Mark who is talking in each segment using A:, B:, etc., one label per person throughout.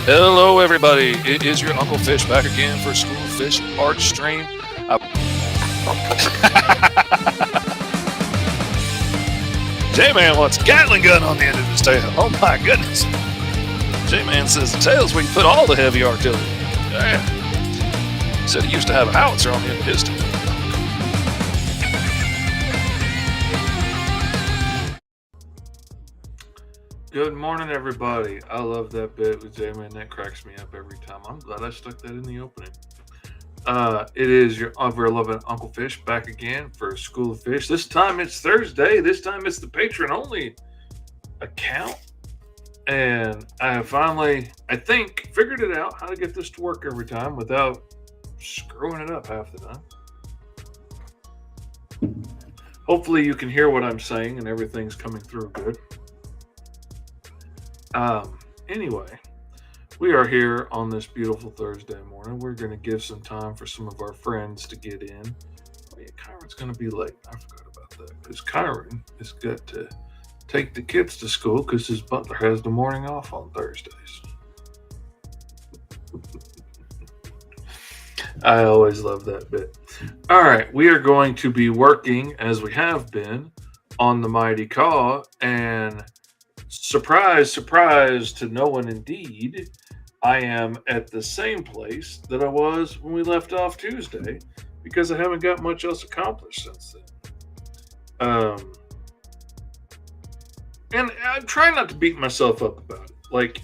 A: Hello, everybody. It is your Uncle Fish back again for School of Fish Art Stream. J-Man wants a Gatling gun on the end of his tail. Oh my goodness. J-Man says the tail's where you put all the heavy artillery. Yeah. He said he used to have a howitzer on the end of his tail. Good morning, everybody. I love that bit with J-Man. That cracks me up every time. I'm glad I stuck that in the opening. It is your ever loving Uncle Fish back again for School of Fish. This time it's Thursday. This time it's the patron only account. And I have finally, I think, figured it out how to get this to work every time without screwing it up half the time. Hopefully you can hear what I'm saying and everything's coming through good. Anyway, we are here on this beautiful Thursday morning. We're going to give some time for some of our friends to get in. Oh yeah, Kyron's going to be late. I forgot about that because Kyron has got to take the kids to school because his butler has the morning off on Thursdays. I always love that bit. All right, we are going to be working as we have been on the mighty KAAW, and surprise, surprise to no one indeed, I am at the same place that I was when we left off Tuesday because I haven't got much else accomplished since then. And I try not to beat myself up about it. Like,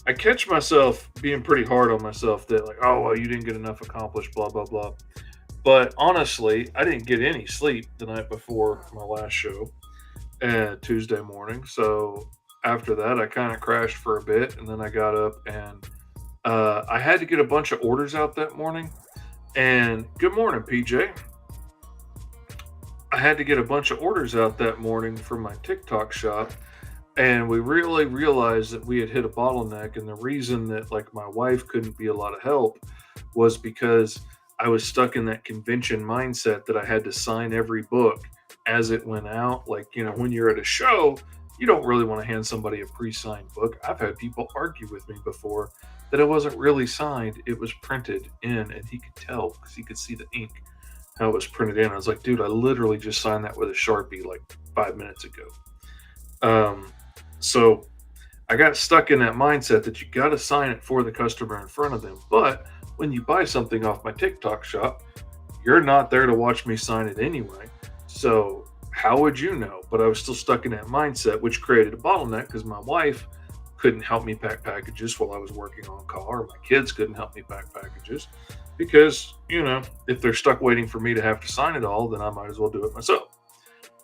A: I catch myself being pretty hard on myself that, like, oh, well, you didn't get enough accomplished, blah, blah, blah. But honestly, I didn't get any sleep the night before my last show, Tuesday morning. So after that, I kind of crashed for a bit, and then I got up and I had to get a bunch of orders out that morning. And good morning, PJ. I had to get a bunch of orders out that morning for my TikTok shop, and we really realized that we had hit a bottleneck. And the reason that, like, my wife couldn't be a lot of help was because I was stuck in that convention mindset that I had to sign every book as it went out. Like, you know, when you're at a show, you don't really want to hand somebody a pre-signed book. I've had people argue with me before that it wasn't really signed. It was printed in, and he could tell because he could see the ink, how it was printed in. I was like, dude, I literally just signed that with a Sharpie like 5 minutes ago. So I got stuck in that mindset that you got to sign it for the customer in front of them. But when you buy something off my TikTok shop, you're not there to watch me sign it anyway. So how would you know? But I was still stuck in that mindset, which created a bottleneck because my wife couldn't help me pack packages while I was working on KAAW, or my kids couldn't help me pack packages because, you know, if they're stuck waiting for me to have to sign it all, then I might as well do it myself.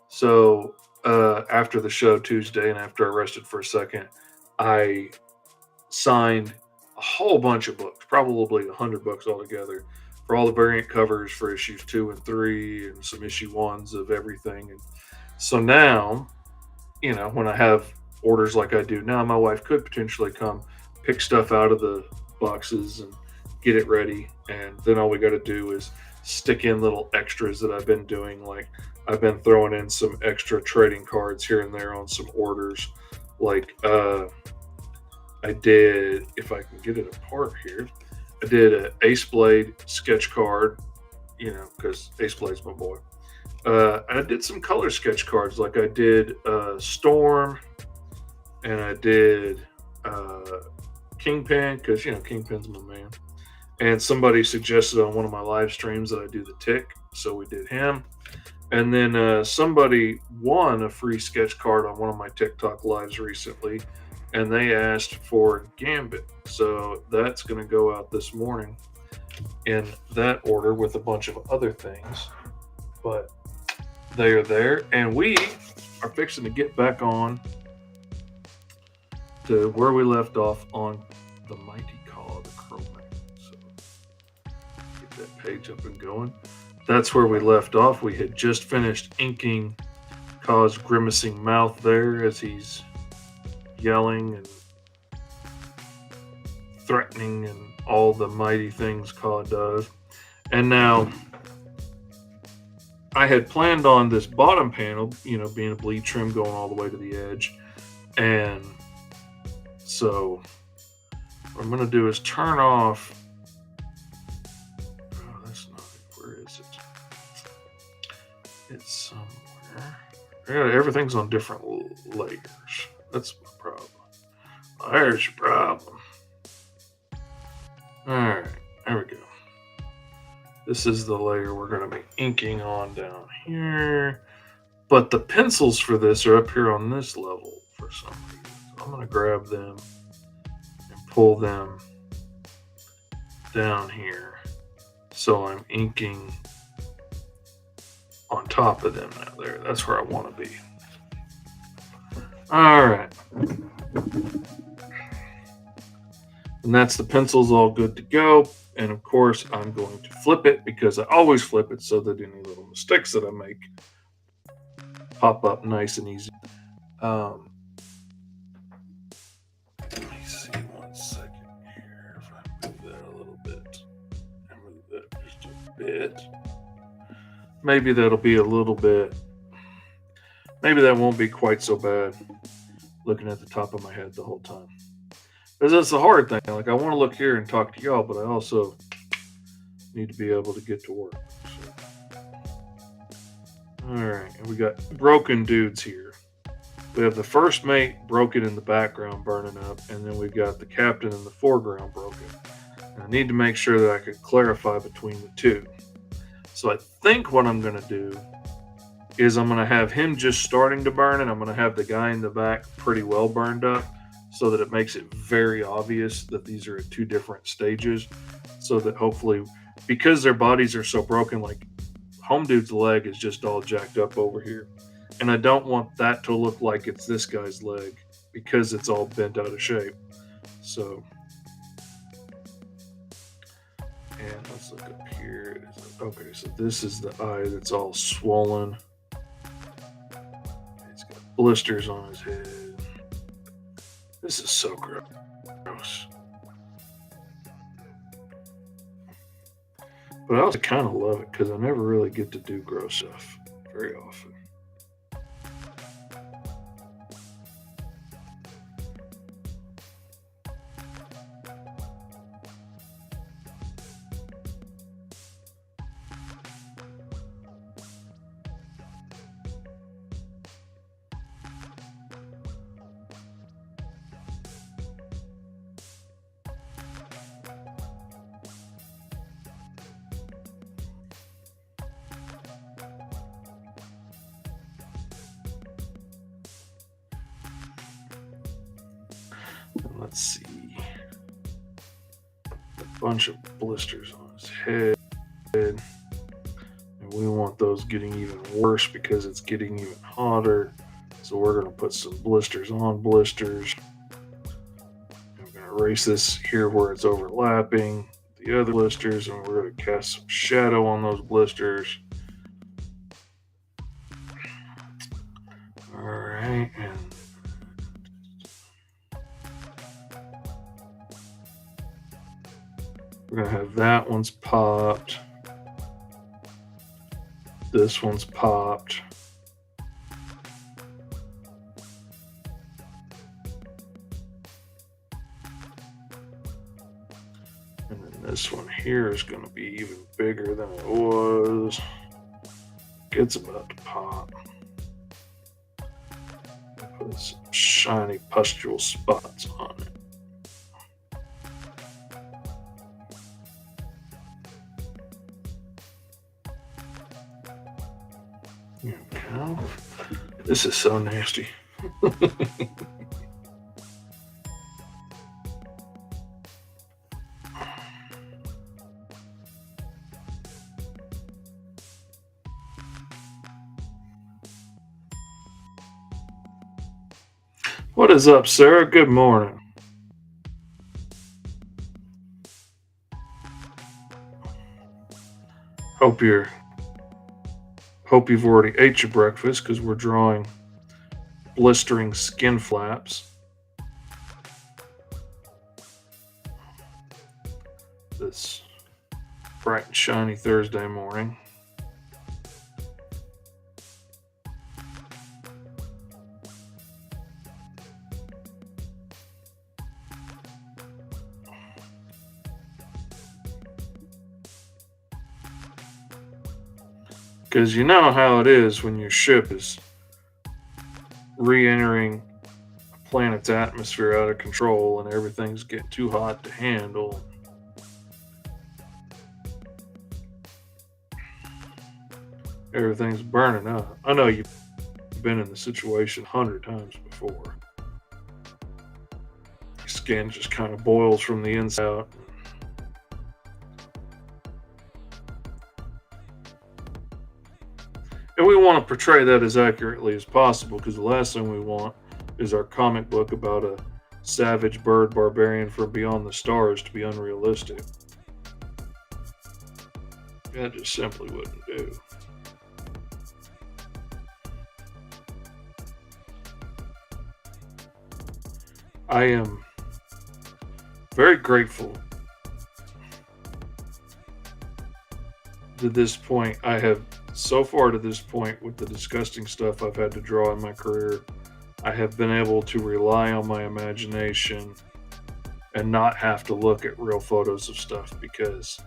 A: So after the show Tuesday and after I rested for a second, I signed a whole bunch of books, probably 100 books altogether, for all the variant covers for issues 2 and 3 and some issue 1s of everything. And so now, you know, when I have orders like I do now, my wife could potentially come pick stuff out of the boxes and get it ready. And then all we got to do is stick in little extras that I've been doing. Like, I've been throwing in some extra trading cards here and there on some orders. Like, I did, if I can get it apart here, I did an Ace Blade sketch card, you know, because Ace Blade's my boy. I did some color sketch cards, like I did Storm, and I did Kingpin, because, you know, Kingpin's my man. And somebody suggested on one of my live streams that I do the Tick, so we did him. And then somebody won a free sketch card on one of my TikTok lives recently, and they asked for Gambit. So that's going to go out this morning in that order with a bunch of other things. But they are there, and we are fixing to get back on to where we left off on the mighty KAAW, the Cro-Magnons. So get that page up and going. That's where we left off. We had just finished inking KAAW's grimacing mouth there as he's yelling and threatening and all the mighty things KAAW does. And now I had planned on this bottom panel, you know, being a bleed trim going all the way to the edge. And so what I'm going to do is turn off. Oh, that's not it. Where is it? It's somewhere. Yeah, everything's on different layers. That's my problem. There's your problem. Alright, there we go. This is the layer we're going to be inking on down here. But the pencils for this are up here on this level for some reason. So I'm going to grab them and pull them down here. So I'm inking on top of them now. There, that's where I want to be. Alright. And that's the pencils all good to go. And of course, I'm going to flip it because I always flip it so that any little mistakes that I make pop up nice and easy. Let me see 1 second here. If I move that a little bit, and move that just a bit. Maybe that'll be a little bit. Maybe that won't be quite so bad. Looking at the top of my head the whole time. Because that's the hard thing. Like, I want to look here and talk to y'all, but I also need to be able to get to work. So. Alright, and we got broken dudes here. We have the first mate broken in the background burning up, and then we've got the captain in the foreground broken. And I need to make sure that I can clarify between the two. So I think what I'm going to do is I'm going to have him just starting to burn, and I'm going to have the guy in the back pretty well burned up, so that it makes it very obvious that these are at 2 different stages, so that hopefully, because their bodies are so broken, like Home Dude's leg is just all jacked up over here, and I don't want that to look like it's this guy's leg because it's all bent out of shape. So, and let's look up here. Okay, so this is the eye that's all swollen. He's got blisters on his head. This is so gross. But I also kind of love it because I never really get to do gross stuff very often. Let's see. A bunch of blisters on his head. And we want those getting even worse because it's getting even hotter. So we're going to put some blisters on blisters. I'm going to erase this here where it's overlapping the other blisters, and we're going to cast some shadow on those blisters. All right, and we're going to have that one's popped. This one's popped. And then this one here is going to be even bigger than it was. It's about to pop. Put some shiny pustule spots on it. Okay. This is so nasty. What is up, Sarah? Good morning. Hope you've already ate your breakfast because we're drawing blistering skin flaps. This bright and shiny Thursday morning. Because you know how it is when your ship is re entering a planet's atmosphere out of control and everything's getting too hot to handle. Everything's burning up. I know you've been in the situation 100 times before. Your skin just kind of boils from the inside out. And we want to portray that as accurately as possible because the last thing we want is our comic book about a savage bird barbarian from beyond the stars to be unrealistic. That just simply wouldn't do. I am very grateful to this point. I have so far to this point with the disgusting stuff I've had to draw in my career, I have been able to rely on my imagination and not have to look at real photos of stuff because,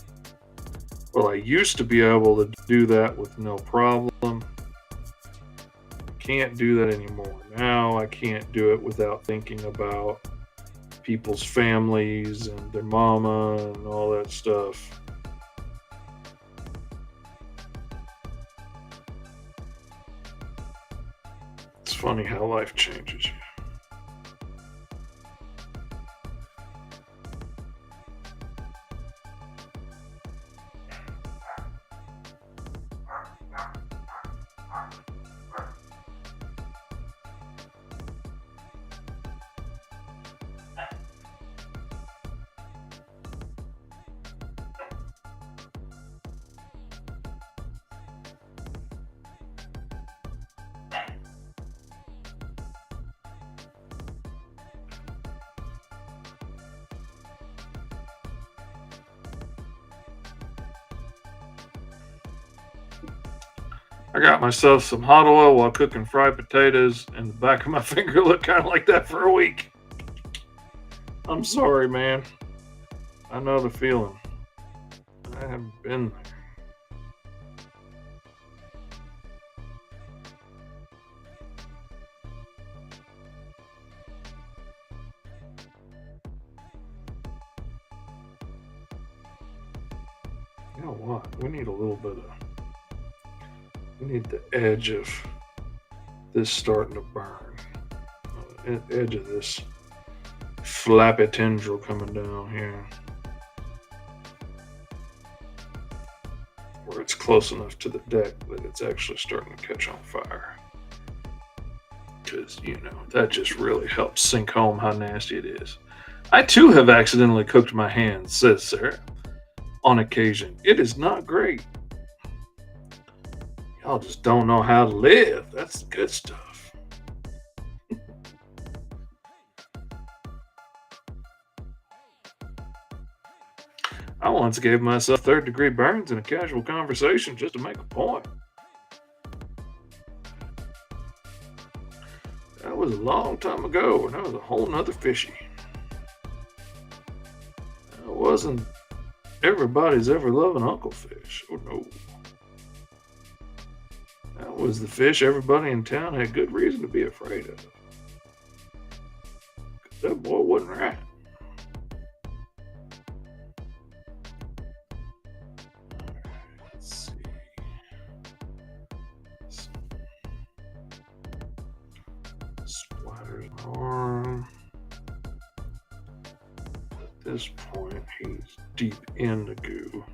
A: well, I used to be able to do that with no problem. Can't do that anymore. Now I can't do it without thinking about people's families and their mama and all that stuff. It's funny how life changes you. I got myself some hot oil while cooking fried potatoes, and the back of my finger looked kind of like that for a week. I'm sorry, man. I know the feeling. I haven't been there. You know what? We need a little bit of. We need the edge of this starting to burn. Edge of this flappy tendril coming down here. Where it's close enough to the deck that it's actually starting to catch on fire. Because, that just really helps sink home how nasty it is. I too have accidentally cooked my hands, says Sarah, on occasion. It is not great. Y'all just don't know how to live. That's the good stuff. I once gave myself third-degree burns in a casual conversation just to make a point. That was a long time ago, and that was a whole nother fishy. That wasn't everybody's ever loving Uncle Fish. Oh, no. That was the fish everybody in town had good reason to be afraid of. 'Cause that boy wasn't right. Let's see. Splatters my arm. At this point, he's deep in the goo.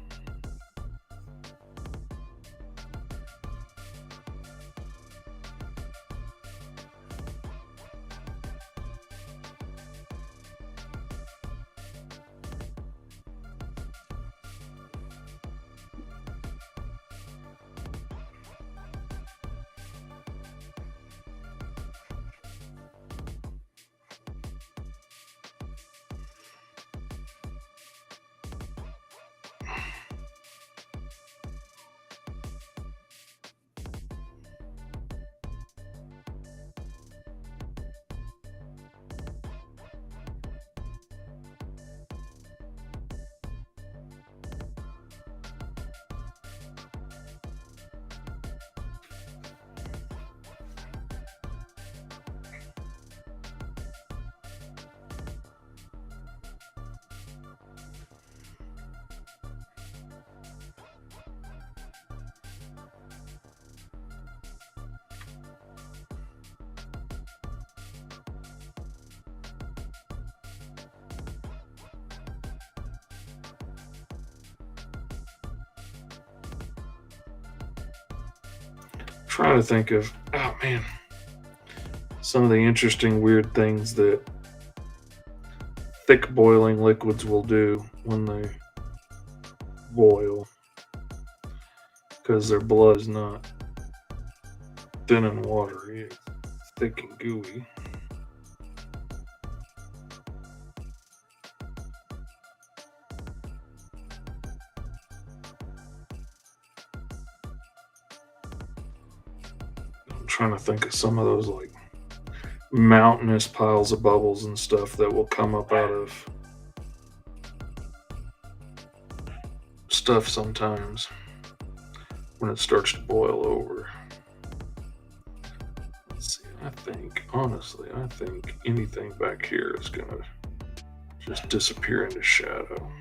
A: trying to think of, oh man, some of the interesting, weird things that thick boiling liquids will do when they boil, because their blood is not thin and watery, it's thick and gooey. I'm trying to think of some of those like mountainous piles of bubbles and stuff that will come up out of stuff sometimes when it starts to boil over. Let's see, I think anything back here is gonna just disappear into shadow.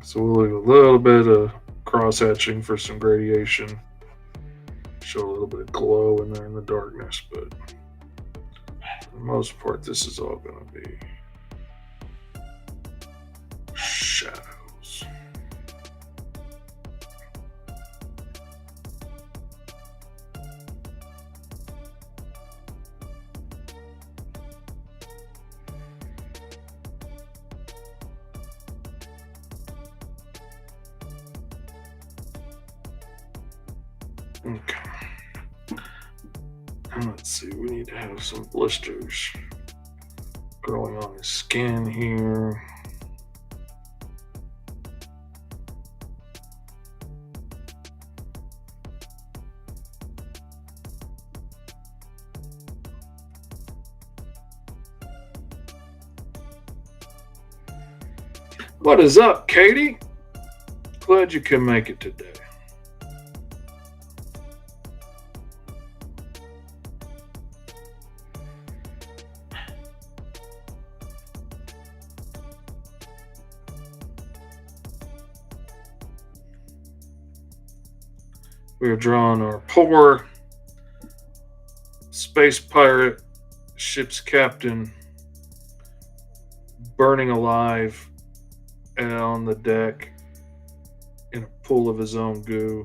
A: So we'll leave a little bit of cross hatching for some gradation. Show a little bit of glow in there in the darkness, but for the most part, this is all going to be shadows. Okay. And let's see, we need to have some blisters growing on his skin here. What is up, Katie? Glad you can make it today. We are drawing our poor space pirate ship's captain burning alive and on the deck in a pool of his own goo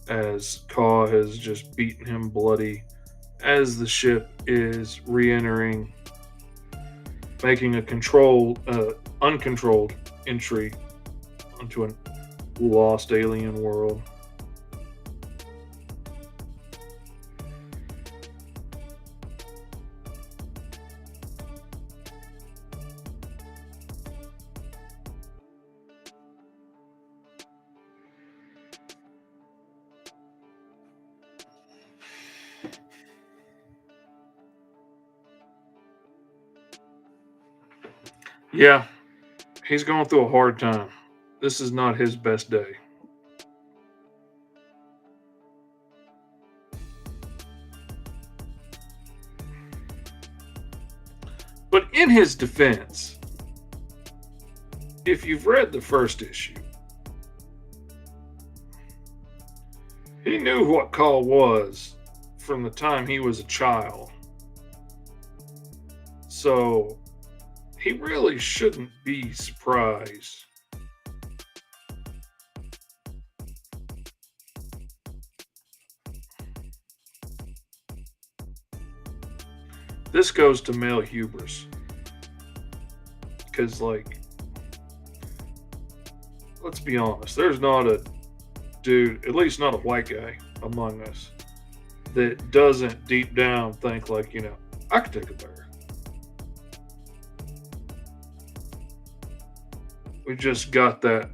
A: as KAAW has just beaten him bloody as the ship is re-entering, making a uncontrolled entry onto a lost alien world. Yeah, he's going through a hard time. This is not his best day. But in his defense, if you've read the first issue, he knew what KAAW was from the time he was a child. So he really shouldn't be surprised. This goes to male hubris. Because, like, let's be honest, there's not a dude, at least not a white guy among us, that doesn't deep down think, like, I could take a bear. We just got that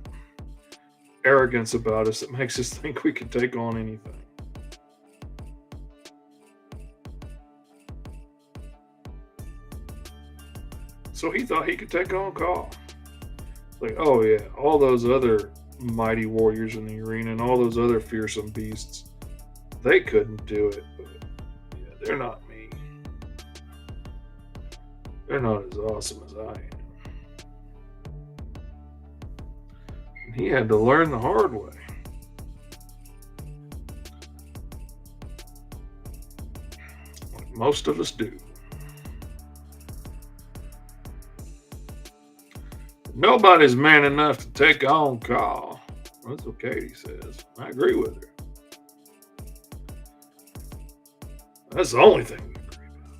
A: arrogance about us that makes us think we can take on anything. So he thought he could take on KAAW. Like, oh yeah, all those other mighty warriors in the arena and all those other fearsome beasts, they couldn't do it. But yeah, they're not me. They're not as awesome as I am. And he had to learn the hard way. Like most of us do. Nobody's man enough to take on KAAW. That's what Katie says. I agree with her. That's the only thing we agree about.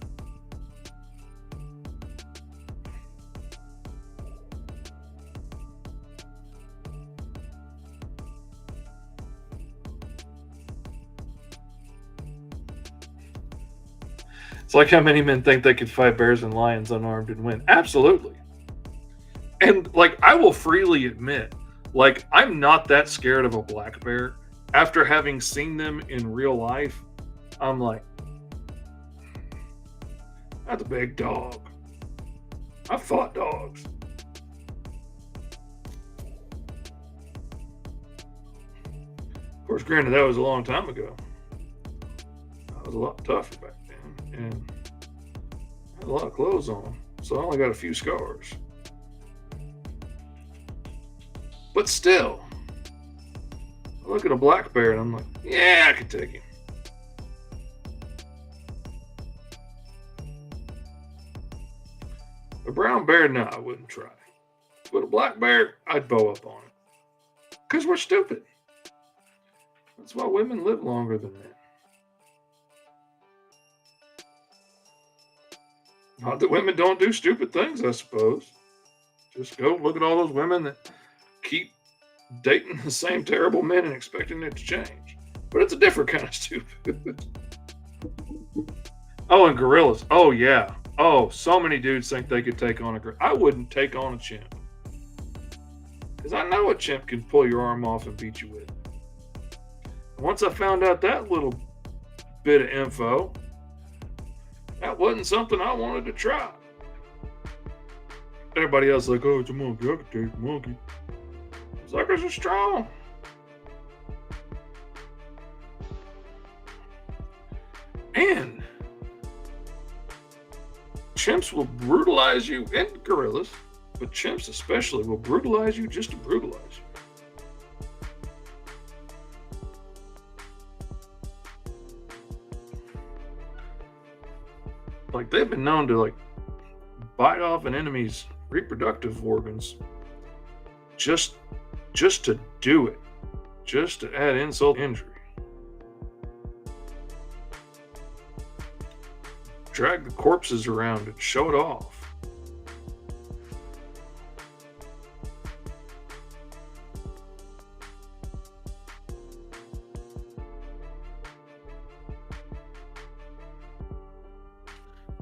A: It's like how many men think they could fight bears and lions unarmed and win. Absolutely. And like I will freely admit, like I'm not that scared of a black bear. After having seen them in real life, I'm like, that's a big dog. I fought dogs. Of course, granted, that was a long time ago. I was a lot tougher back then, and I had a lot of clothes on, so I only got a few scars. But still, I look at a black bear and I'm like, yeah, I could take him. A brown bear, no, I wouldn't try. But a black bear, I'd bow up on it. Because we're stupid. That's why women live longer than men. Not that women don't do stupid things, I suppose. Just go look at all those women that keep dating the same terrible men and expecting it to change. But it's a different kind of stupid. Oh, and gorillas. Oh, yeah. Oh, so many dudes think they could take on a gorilla. I wouldn't take on a chimp. Because I know a chimp can pull your arm off and beat you with it. Once I found out that little bit of info, that wasn't something I wanted to try. Everybody else is like, oh, it's a monkey. I could take a monkey. Suckers are strong. And chimps will brutalize you, and gorillas, but chimps especially will brutalize you just to brutalize you. Like they've been known to like bite off an enemy's reproductive organs just to do it, just to add insult to injury. Drag the corpses around and show it off.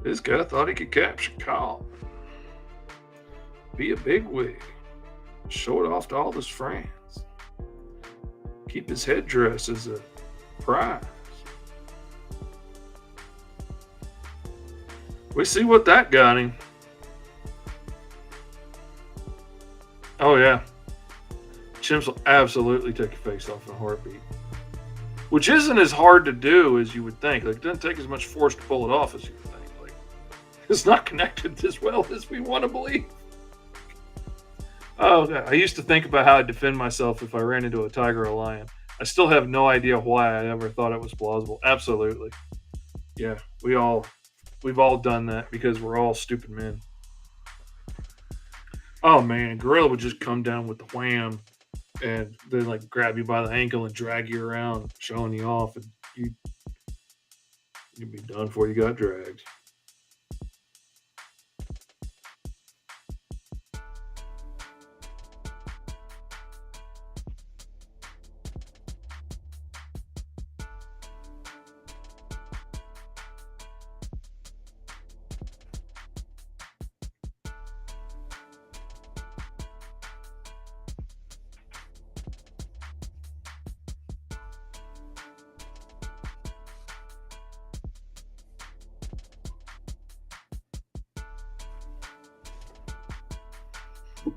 A: This guy thought he could capture KAAW. Be a bigwig. Show it off to all his friends. Keep his headdress as a prize. We see what that got him. Oh, yeah. Chimps will absolutely take your face off in a heartbeat. Which isn't as hard to do as you would think. Like, it doesn't take as much force to pull it off as you would think. Like, it's not connected as well as we want to believe. Oh, I used to think about how I'd defend myself if I ran into a tiger or a lion. I still have no idea why I ever thought it was plausible. Absolutely. Yeah, we've all done that because we're all stupid men. Oh man, a gorilla would just come down with the wham and then like grab you by the ankle and drag you around, showing you off, and you'd be done before you got dragged.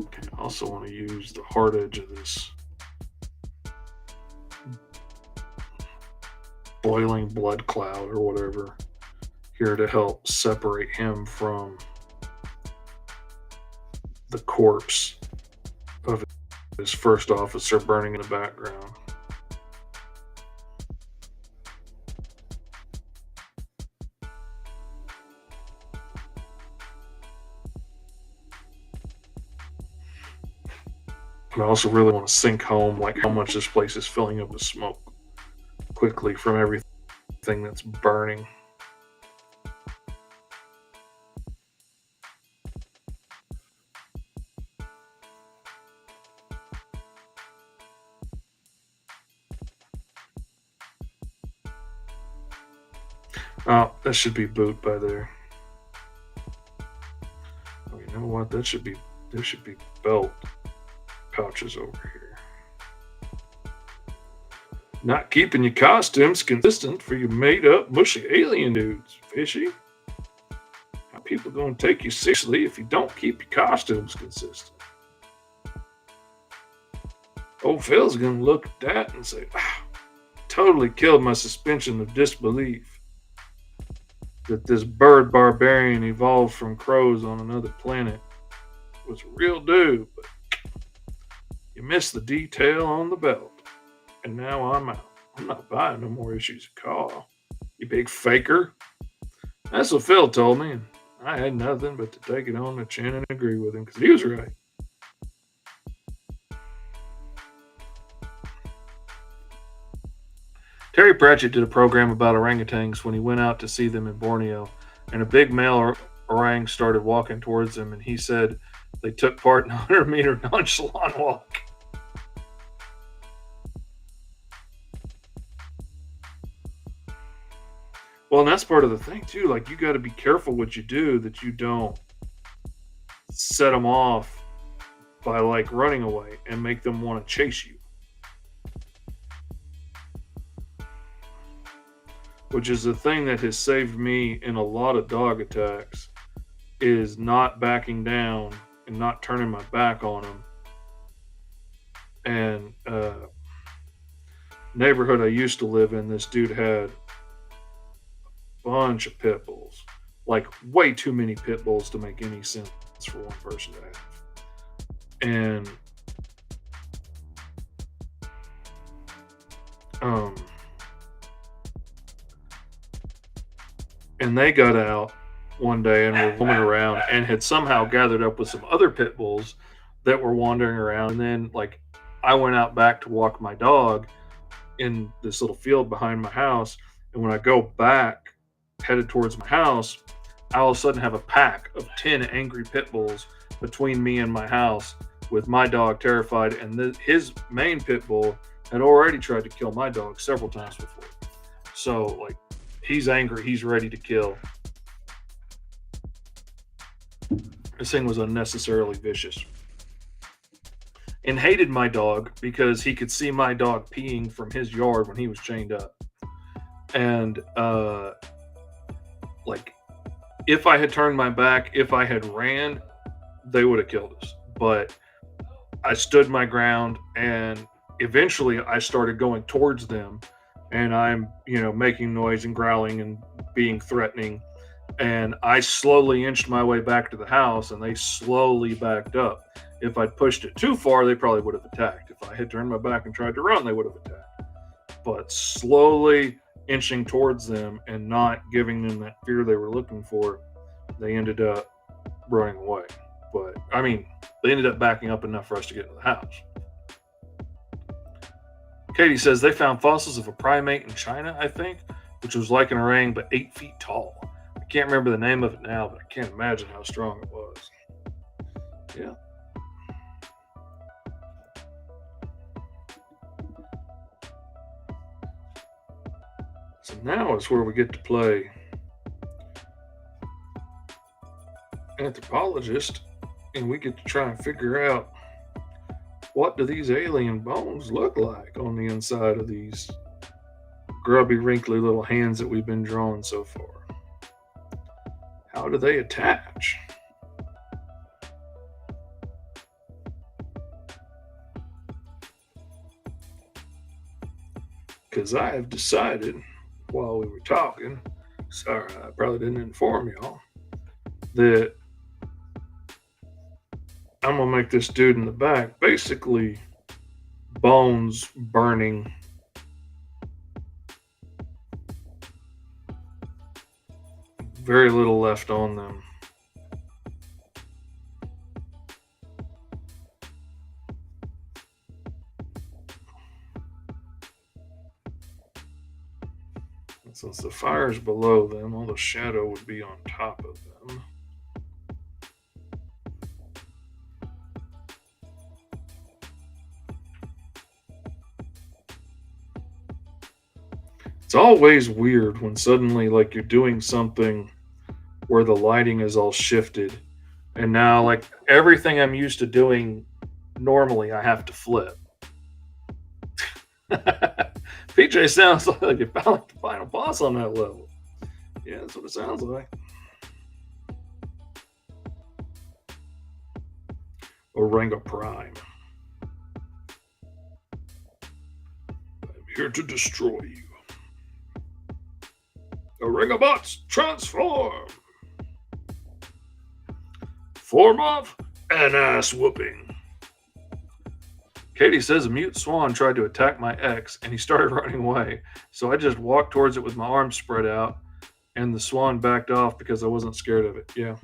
A: Okay, I also want to use the hard edge of this boiling blood cloud or whatever here to help separate him from the corpse of his first officer burning in the background. I also really want to sink home like how much this place is filling up with smoke quickly from everything that's burning. Oh, that should be boot by there. Oh, you know what? There should be belt pouches over here. Not keeping your costumes consistent for your made up mushy alien dudes, fishy. How people gonna take you seriously if you don't keep your costumes consistent? Old Phil's gonna look at that and say, wow, totally killed my suspension of disbelief that this bird barbarian evolved from crows on another planet was a real dude, but you missed the detail on the belt. And now I'm out. I'm not buying no more issues of KAAW. You big faker. That's what Phil told me, and I had nothing but to take it on the chin and agree with him because he was right. Terry Pratchett did a program about orangutans when he went out to see them in Borneo, and a big male orang started walking towards them, and he said they took part in a 100-meter nonchalant walk. Well, and that's part of the thing too. Like you got to be careful what you do that you don't set them off by like running away and make them want to chase you, which is the thing that has saved me in a lot of dog attacks is not backing down and not turning my back on them. And neighborhood I used to live in, this dude had a bunch of pit bulls, like way too many pit bulls to make any sense for one person to have. And um, and they got out one day and were roaming around and had somehow gathered up with some other pit bulls that were wandering around. And then, like, I went out back to walk my dog in this little field behind my house. And when I go back, headed towards my house, I all of a sudden have a pack of 10 angry pit bulls between me and my house with my dog terrified. And his main pit bull had already tried to kill my dog several times before. So, like, he's angry. He's ready to kill. This thing was unnecessarily vicious. And hated my dog because he could see my dog peeing from his yard when he was chained up. And, like, if I had turned my back, if I had ran, they would have killed us. But I stood my ground, and eventually I started going towards them. And I'm, making noise and growling and being threatening. And I slowly inched my way back to the house, and they slowly backed up. If I'd pushed it too far, they probably would have attacked. If I had turned my back and tried to run, they would have attacked. But slowly inching towards them and not giving them that fear they were looking for, they ended up running away. But, I mean, they ended up backing up enough for us to get into the house. Katie says they found fossils of a primate in China, I think, which was like an orang but 8 feet tall. I can't remember the name of it now, but I can't imagine how strong it was. Yeah. So now is where we get to play anthropologist, and we get to try and figure out what do these alien bones look like on the inside of these grubby, wrinkly little hands that we've been drawing so far. How do they attach? Because I have decided while we were talking, sorry, I probably didn't inform y'all, that I'm going to make this dude in the back basically bones burning. Very little left on them. Since the fire is below them, all the shadow would be on top of them. It's always weird when suddenly, like, you're doing something where the lighting is all shifted, and now, like, everything I'm used to doing normally, I have to flip. PJ sounds like you found like the final boss on that level. Yeah, that's what it sounds like. Orenga Prime. I'm here to destroy you. Orengabots, transform! Form of an ass whooping. Katie says a mute swan tried to attack my ex and he started running away. So I just walked towards it with my arms spread out and the swan backed off because I wasn't scared of it. Yeah.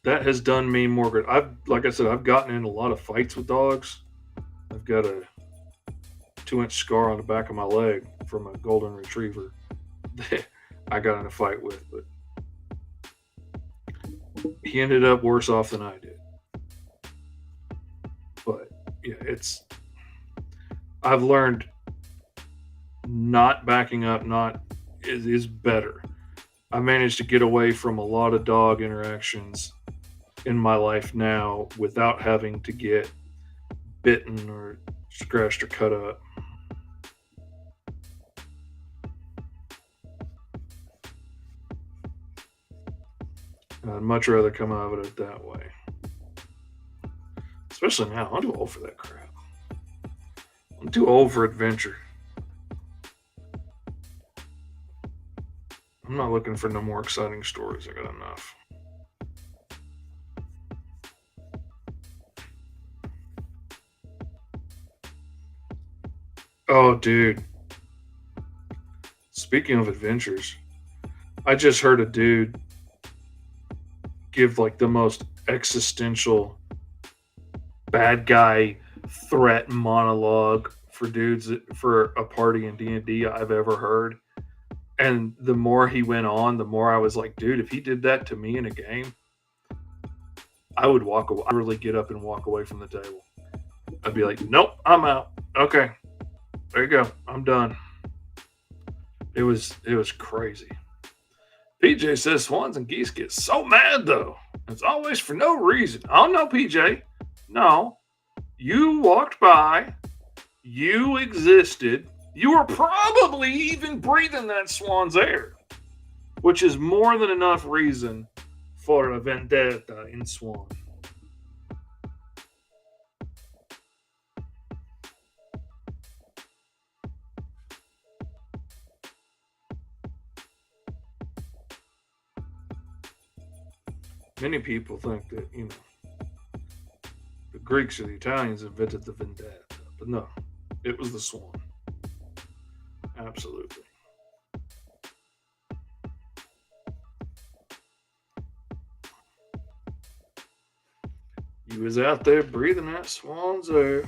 A: That has done me more good. Like I said, I've gotten in a lot of fights with dogs. I've got a 2-inch scar on the back of my leg from a golden retriever that I got in a fight with, but he ended up worse off than I did. But yeah, I've learned not backing up is better. I managed to get away from a lot of dog interactions in my life now without having to get bitten or scratched or cut up. I'd much rather come out of it that way. Especially now, I'm too old for that crap. I'm too old for adventure. I'm not looking for no more exciting stories. I got enough. Oh, dude. Speaking of adventures, I just heard a dude give like the most existential bad guy threat monologue for dudes for a party in D&D I've ever heard. And the more he went on, the more I was like, dude, if he did that to me in a game, I would walk away. I'd really get up and walk away from the table. I'd be like, nope, I'm out. Okay, there you go. I'm done. It was crazy. PJ says swans and geese get so mad though. It's always for no reason. Oh no, PJ. No. You walked by. You existed. You were probably even breathing that swan's air, which is more than enough reason for a vendetta in Swan. Many people think that, the Greeks or the Italians invented the vendetta, but no, it was the swan. Absolutely. He was out there breathing that swan's air,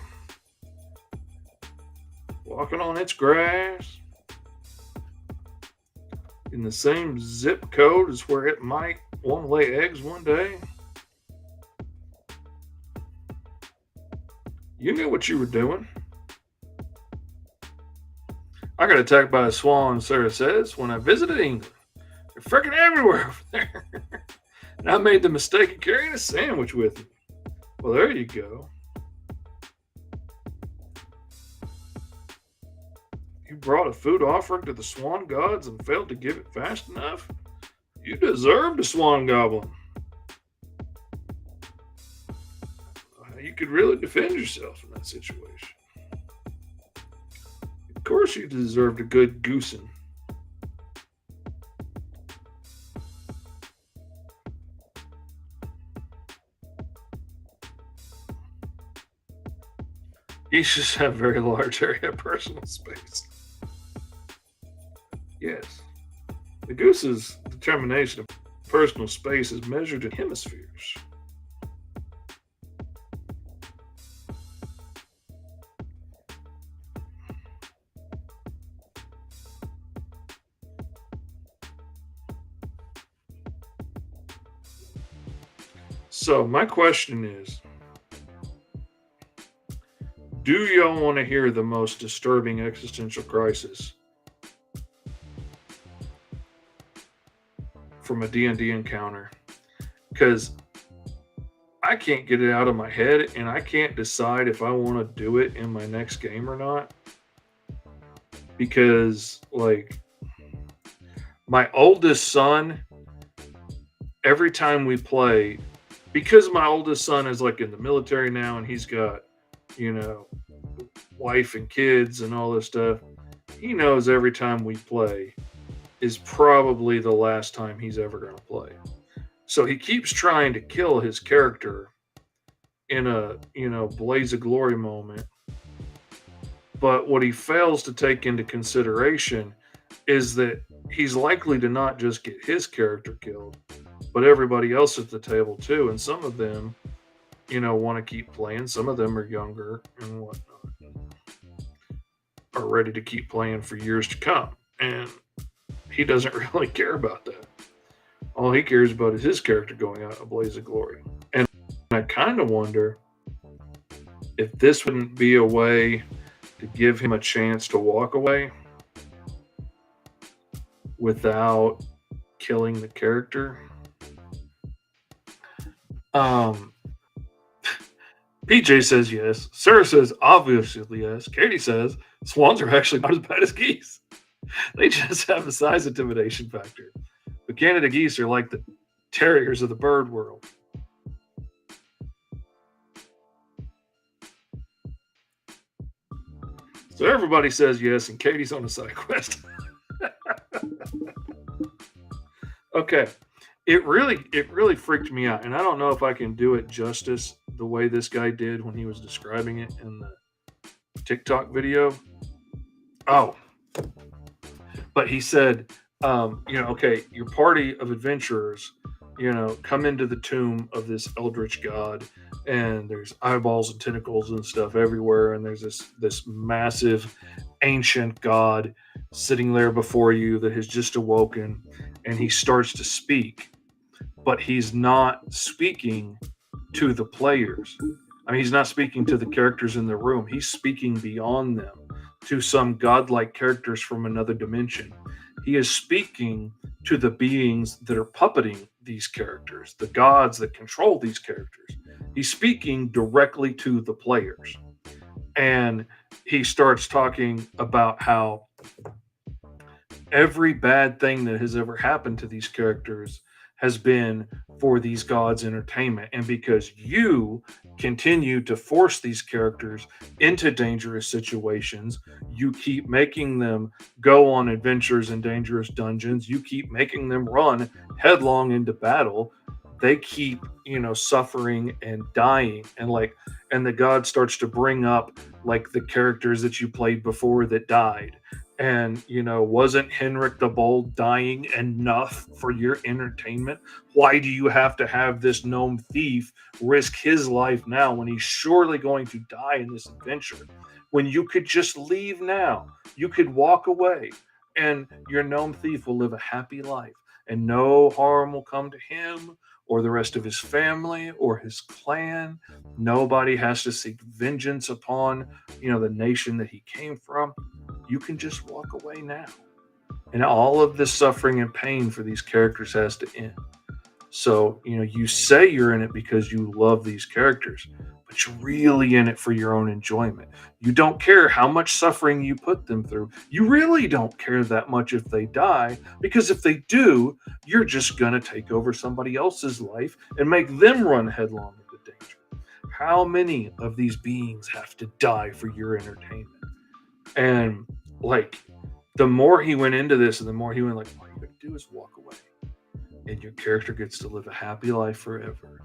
A: walking on its grass, in the same zip code as where it might want to lay eggs one day. You knew what you were doing. I got attacked by a swan, Sarah says, when I visited England. They're freaking everywhere over there. And I made the mistake of carrying a sandwich with me. Well, there you go. You brought a food offering to the swan gods and failed to give it fast enough? You deserved a swan goblin. You could really defend yourself in that situation. Of course, you deserved a good goosing. Geese have very large area of personal space. Yes. The goose's determination of personal space is measured in hemispheres. So my question is, do y'all want to hear the most disturbing existential crisis from a D&D encounter? Because I can't get it out of my head and I can't decide if I want to do it in my next game or not. Because, like, my oldest son, every time we play, because my oldest son is like in the military now and he's got, you know, wife and kids and all this stuff, he knows every time we play is probably the last time he's ever going to play. So he keeps trying to kill his character in a, blaze of glory moment. But what he fails to take into consideration is that he's likely to not just get his character killed, but everybody else at the table too. And some of them, want to keep playing. Some of them are younger and whatnot, are ready to keep playing for years to come. And he doesn't really care about that. All he cares about is his character going out a blaze of glory. And I kind of wonder if this wouldn't be a way to give him a chance to walk away without killing the character. PJ says yes. Sarah says obviously yes. Katie says swans are actually not as bad as geese. They just have a size intimidation factor. But Canada geese are like the terriers of the bird world. So everybody says yes, and Katie's on a side quest. Okay. It really freaked me out. And I don't know if I can do it justice the way this guy did when he was describing it in the TikTok video. Oh. But he said, okay, your party of adventurers, come into the tomb of this eldritch god, and there's eyeballs and tentacles and stuff everywhere, and there's this massive ancient god sitting there before you that has just awoken, and he starts to speak, but he's not speaking to the players. I mean, he's not speaking to the characters in the room. He's speaking beyond them to some godlike characters from another dimension. He is speaking to the beings that are puppeting these characters, the gods that control these characters. He's speaking directly to the players. And he starts talking about how every bad thing that has ever happened to these characters has been for these gods' entertainment. And because you continue to force these characters into dangerous situations, you keep making them go on adventures in dangerous dungeons, you keep making them run headlong into battle, they keep, suffering and dying. And the god starts to bring up like the characters that you played before that died. And, wasn't Henrik the Bold dying enough for your entertainment? Why do you have to have this gnome thief risk his life now when he's surely going to die in this adventure? When you could just leave now, you could walk away, and your gnome thief will live a happy life, and no harm will come to him or the rest of his family or his clan. Nobody has to seek vengeance upon, the nation that he came from. You can just walk away now. And all of this suffering and pain for these characters has to end. So, you say you're in it because you love these characters, but you're really in it for your own enjoyment. You don't care how much suffering you put them through. You really don't care that much if they die, because if they do, you're just going to take over somebody else's life and make them run headlong into danger. How many of these beings have to die for your entertainment? And like, the more he went into this, and the more he went like, all you gotta do is walk away, and your character gets to live a happy life forever.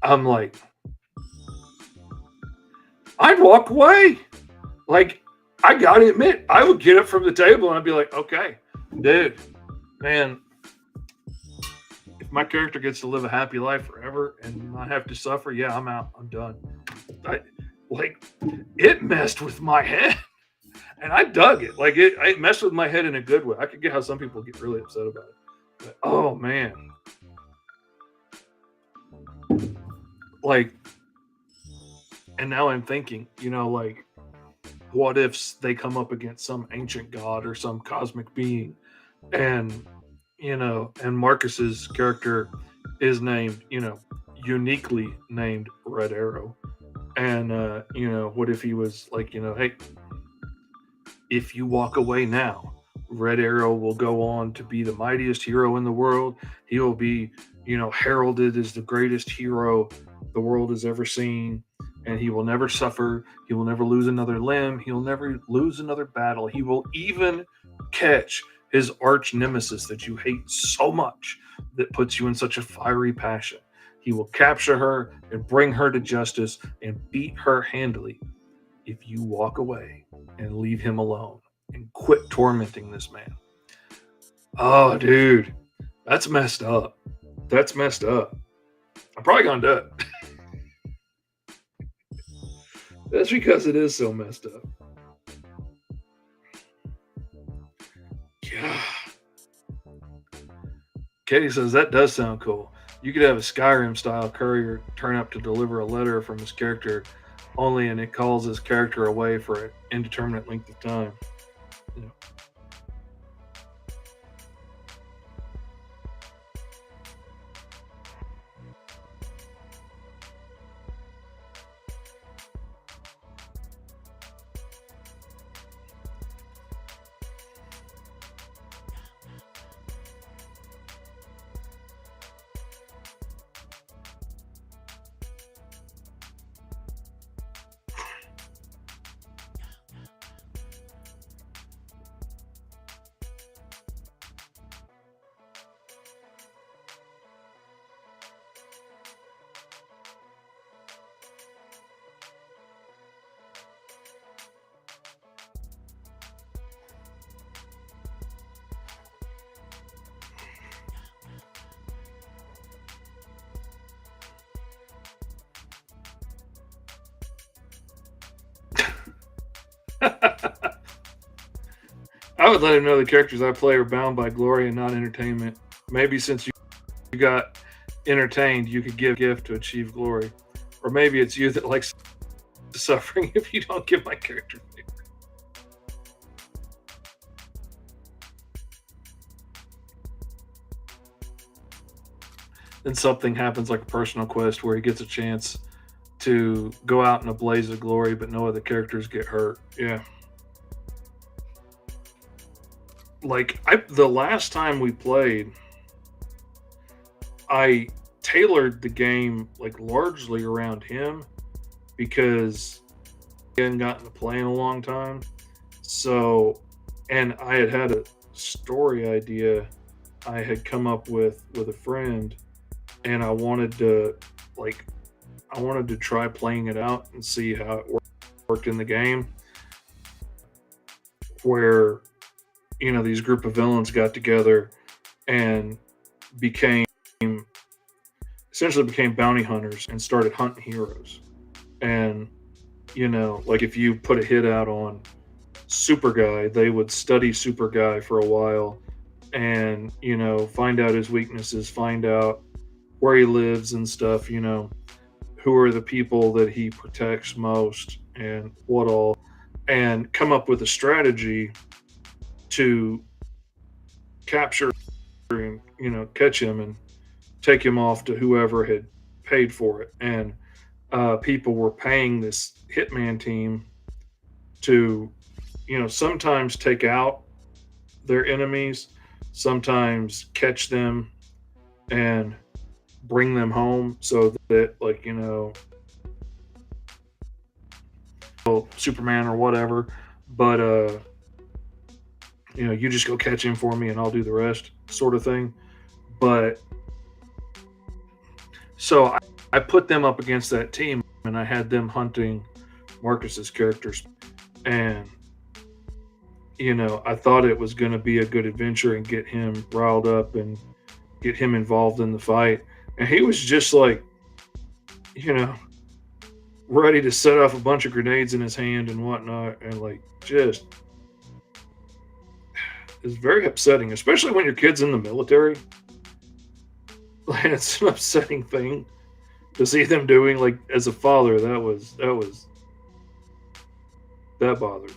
A: I'm like, I'd walk away. Like, I gotta admit, I would get up from the table and I'd be like, okay, dude, man, if my character gets to live a happy life forever and not have to suffer, yeah, I'm out. I'm done. It messed with my head. And I dug it. Like, it messed with my head in a good way. I could get how some people get really upset about it. But, oh, man. Like, and now I'm thinking, like, what if they come up against some ancient god or some cosmic being, and and Marcus's character is named, uniquely named Red Arrow. And what if he was like, hey, if you walk away now, Red Arrow will go on to be the mightiest hero in the world. He will be, heralded as the greatest hero the world has ever seen. And he will never suffer. He will never lose another limb. He'll never lose another battle. He will even catch his arch nemesis that you hate so much, that puts you in such a fiery passion. He will capture her and bring her to justice and beat her handily if you walk away and leave him alone and quit tormenting this man. Oh, dude, that's messed up. That's messed up. I'm probably gonna do it. That's because it is so messed up. Yeah. Katie says that does sound cool. You could have a Skyrim style courier turn up to deliver a letter from his character only, and it calls his character away for an indeterminate length of time. Yeah. I would let him know the characters I play are bound by glory and not entertainment. Maybe since you got entertained, you could give a gift to achieve glory. Or maybe it's you that likes suffering if you don't give my character favor. Then something happens like a personal quest where he gets a chance to go out in a blaze of glory, but no other characters get hurt. Yeah. Like the last time we played, I tailored the game like largely around him because he hadn't gotten to play in a long time. So, and I had a story idea I had come up with a friend, and like I wanted to try playing it out and see how it worked in the game, where these group of villains got together and became essentially became bounty hunters and started hunting heroes. And like if you put a hit out on Super Guy, they would study Super Guy for a while and find out his weaknesses, find out where he lives and stuff, who are the people that he protects most and what all, and come up with a strategy to capture and catch him and take him off to whoever had paid for it. And people were paying this hitman team to sometimes take out their enemies, sometimes catch them and bring them home, so that like Superman or whatever, but you just go catch him for me and I'll do the rest, sort of thing. But so I put them up against that team, and I had them hunting Marcus's characters, and I thought it was going to be a good adventure and get him riled up and get him involved in the fight. And he was just like, ready to set off a bunch of grenades in his hand and whatnot, and like just it's very upsetting, especially when your kid's in the military. Like, it's an upsetting thing To see them doing like as a father, that bothered me.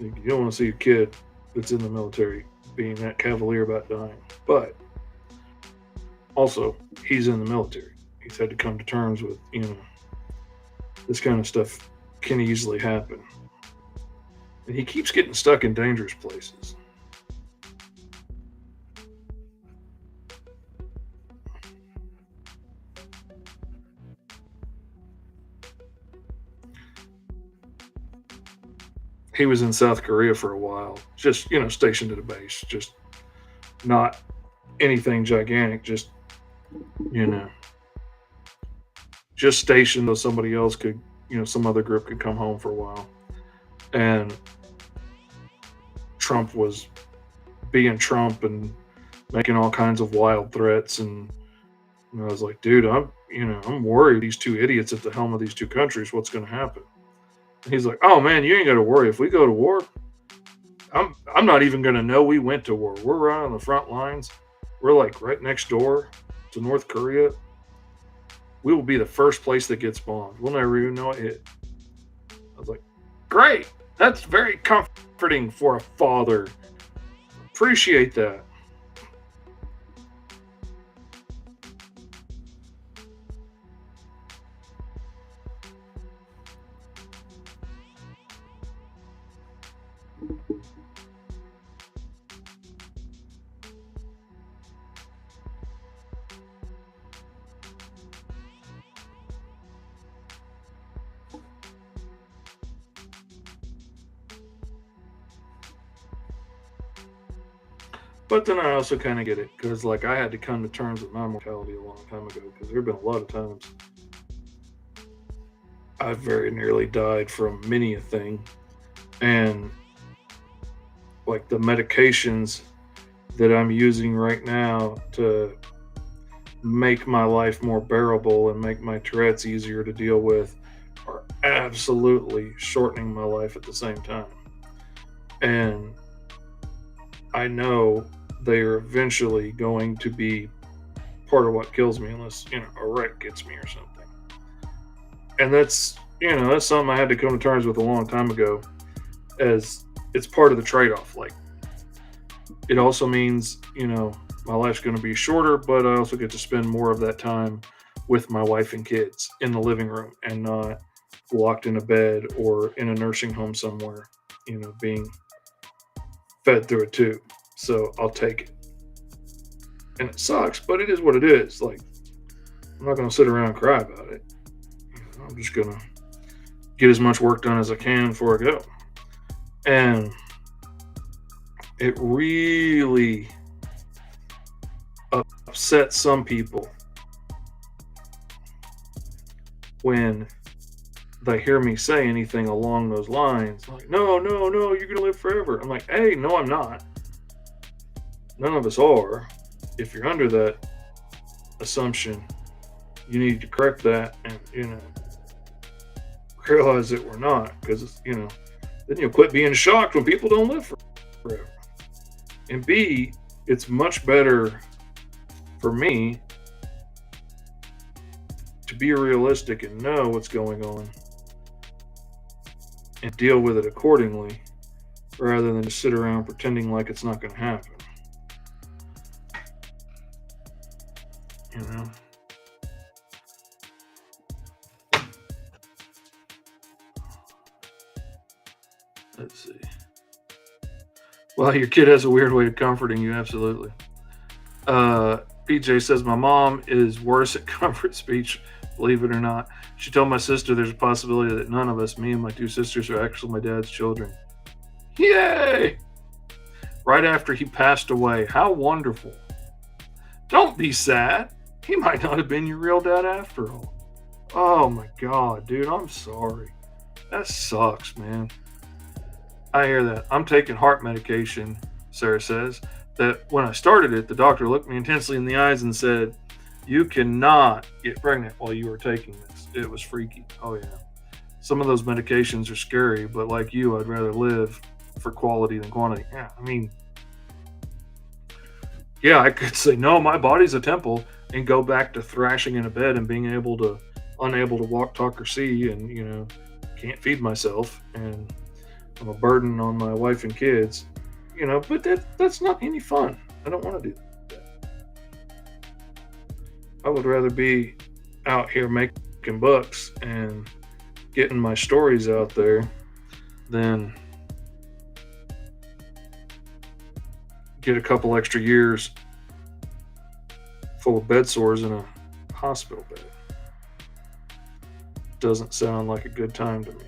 A: You don't want to see a kid that's in the military being that cavalier about dying. But also, he's in the military. He's had to come to terms with, this kind of stuff can easily happen. And he keeps getting stuck in dangerous places. He was in South Korea for a while, just, stationed at a base, just not anything gigantic, you know, just stationed so somebody else could, some other group could come home for a while. And Trump was being Trump and making all kinds of wild threats. And I was like, dude, I'm worried these two idiots at the helm of these two countries, what's going to happen? And he's like, oh man, you ain't got to worry. If we go to war, I'm not even going to know we went to war. We're right on the front lines. We're like right next door to North Korea. We will be the first place that gets bombed. We'll never even know it hit. I was like, great. That's very comforting for a father. Appreciate that. But then I also kind of get it because, like, I had to come to terms with my mortality a long time ago because there have been a lot of times I've very nearly died from many a thing. And, like, the medications that I'm using right now to make my life more bearable and make my Tourette's easier to deal with are absolutely shortening my life at the same time. And I know they are eventually going to be part of what kills me unless, a wreck gets me or something. And that's something I had to come to terms with a long time ago as it's part of the trade-off. Like, it also means, my life's going to be shorter, but I also get to spend more of that time with my wife and kids in the living room and not locked in a bed or in a nursing home somewhere, being fed through a tube. So I'll take it. And it sucks, but it is what it is. Like, I'm not going to sit around and cry about it. I'm just going to get as much work done as I can before I go. And it really upsets some people when they hear me say anything along those lines. Like, no, you're going to live forever. I'm like, hey, no, I'm not. None of us are. If you're under that assumption, you need to correct that and, realize that we're not, because, then you'll quit being shocked when people don't live forever. And B, it's much better for me to be realistic and know what's going on and deal with it accordingly rather than just sit around pretending like it's not going to happen. Let's see. Well, your kid has a weird way of comforting you, absolutely. PJ says, my mom is worse at comfort speech, believe it or not. She told my sister there's a possibility that none of us, me and my two sisters, are actually my dad's children. Yay! Right after he passed away. How wonderful. Don't be sad. He might not have been your real dad after all. Oh my God, dude, I'm sorry. That sucks, man. I hear that. I'm taking heart medication, Sarah says. That when I started it, the doctor looked me intensely in the eyes and said, you cannot get pregnant while you are taking this. It was freaky. Oh, yeah. Some of those medications are scary, but like you, I'd rather live for quality than quantity. Yeah, I mean, Yeah, I could say, no, my body's a temple, and go back to thrashing in a bed and being unable to walk, talk, or see, and, can't feed myself, and I'm a burden on my wife and kids, but that's not any fun. I don't want to do that. I would rather be out here making bucks and getting my stories out there than get a couple extra years full of bed sores in a hospital bed. Doesn't sound like a good time to me.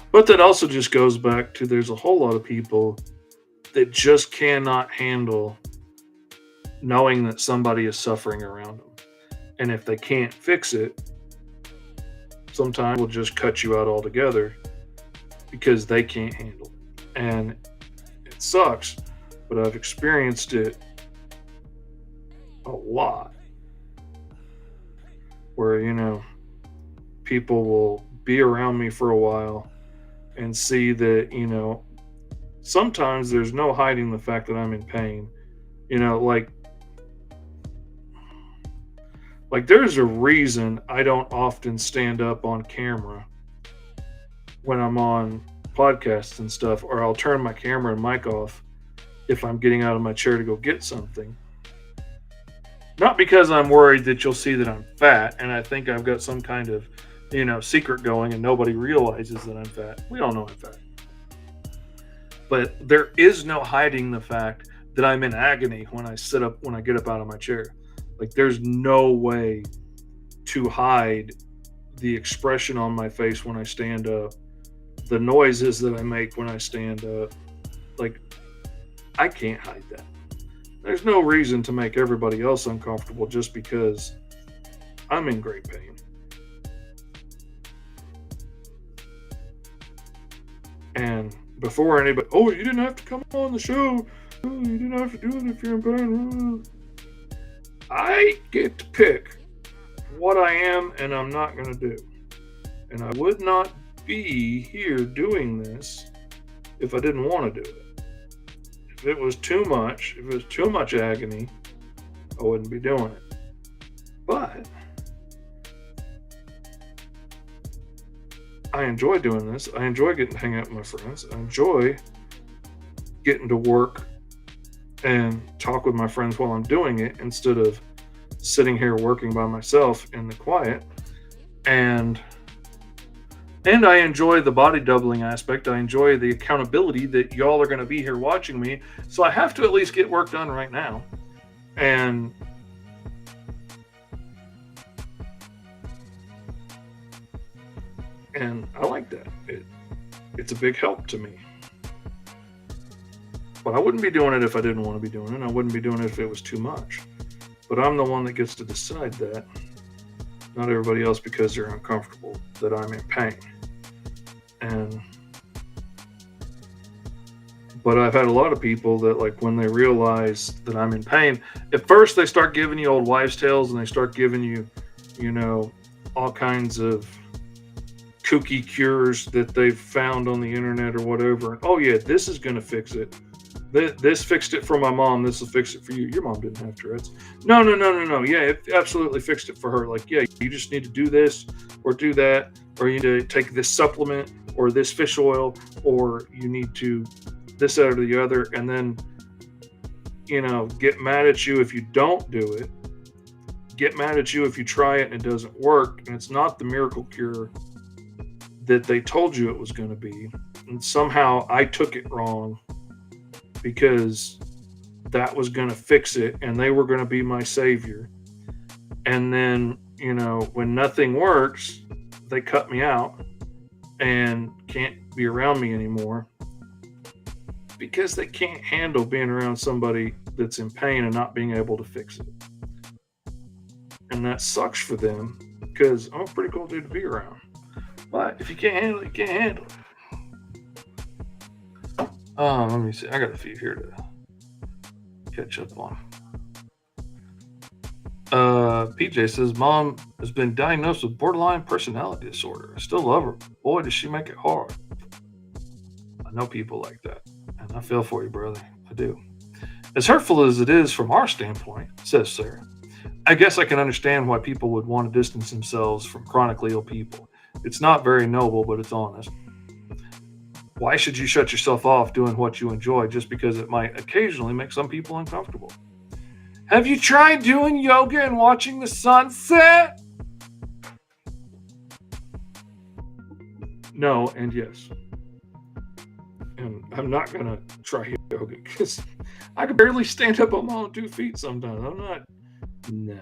A: But that also just goes back to there's a whole lot of people that just cannot handle knowing that somebody is suffering around them. And if they can't fix it, sometimes will just cut you out altogether because they can't handle it. And it sucks, but I've experienced it a lot where, people will be around me for a while and see that, sometimes there's no hiding the fact that I'm in pain. Like there's a reason I don't often stand up on camera when I'm on podcasts and stuff, or I'll turn my camera and mic off if I'm getting out of my chair to go get something. Not because I'm worried that you'll see that I'm fat and I think I've got some kind of, secret going and nobody realizes that I'm fat. We all know I'm fat. But there is no hiding the fact that I'm in agony when I get up out of my chair. Like there's no way to hide the expression on my face when I stand up, the noises that I make when I stand up. Like I can't hide that. There's no reason to make everybody else uncomfortable just because I'm in great pain. And before anybody, oh, you didn't have to come on the show. Oh, you didn't have to do it if you're in pain. I get to pick what I am and I'm not going to do. And I would not be here doing this if I didn't want to do it. If it was too much agony, I wouldn't be doing it. But I enjoy doing this. I enjoy getting to hang out with my friends. I enjoy getting to work and talk with my friends while I'm doing it instead of sitting here working by myself in the quiet. And I enjoy the body doubling aspect. I enjoy the accountability that y'all are going to be here watching me. So I have to at least get work done right now. And I like that. It's a big help to me. But I wouldn't be doing it if I didn't want to be doing it. I wouldn't be doing it if it was too much. But I'm the one that gets to decide that. Not everybody else, because they're uncomfortable that I'm in pain. But I've had a lot of people that, like, when they realize that I'm in pain, at first they start giving you old wives' tales and they start giving you, all kinds of kooky cures that they've found on the internet or whatever. And, oh yeah, this is going to fix it. This fixed it for my mom. This will fix it for you. Your mom didn't have Tourette's. No. Yeah, it absolutely fixed it for her. Like, yeah, you just need to do this or do that, or you need to take this supplement or this fish oil, or you need to this, that, or the other, and then, get mad at you if you don't do it. Get mad at you if you try it and it doesn't work, and it's not the miracle cure that they told you it was going to be. And somehow I took it wrong because that was going to fix it and they were going to be my savior. And then, when nothing works, they cut me out and can't be around me anymore because they can't handle being around somebody that's in pain and not being able to fix it. And that sucks for them because I'm a pretty cool dude to be around. But if you can't handle it, you can't handle it. Let me see. I got a few here to catch up on. PJ says mom has been diagnosed with borderline personality disorder. I still love her. Boy, does she make it hard. I know people like that, and I feel for you, brother. I do. As hurtful as it is from our standpoint, says Sarah, I guess I can understand why people would want to distance themselves from chronically ill people. It's not very noble, but it's honest. Why should you shut yourself off doing what you enjoy just because it might occasionally make some people uncomfortable? Have you tried doing yoga and watching the sunset? No, and yes. And I'm not going to try yoga because I can barely stand up on my own 2 feet sometimes. Nah.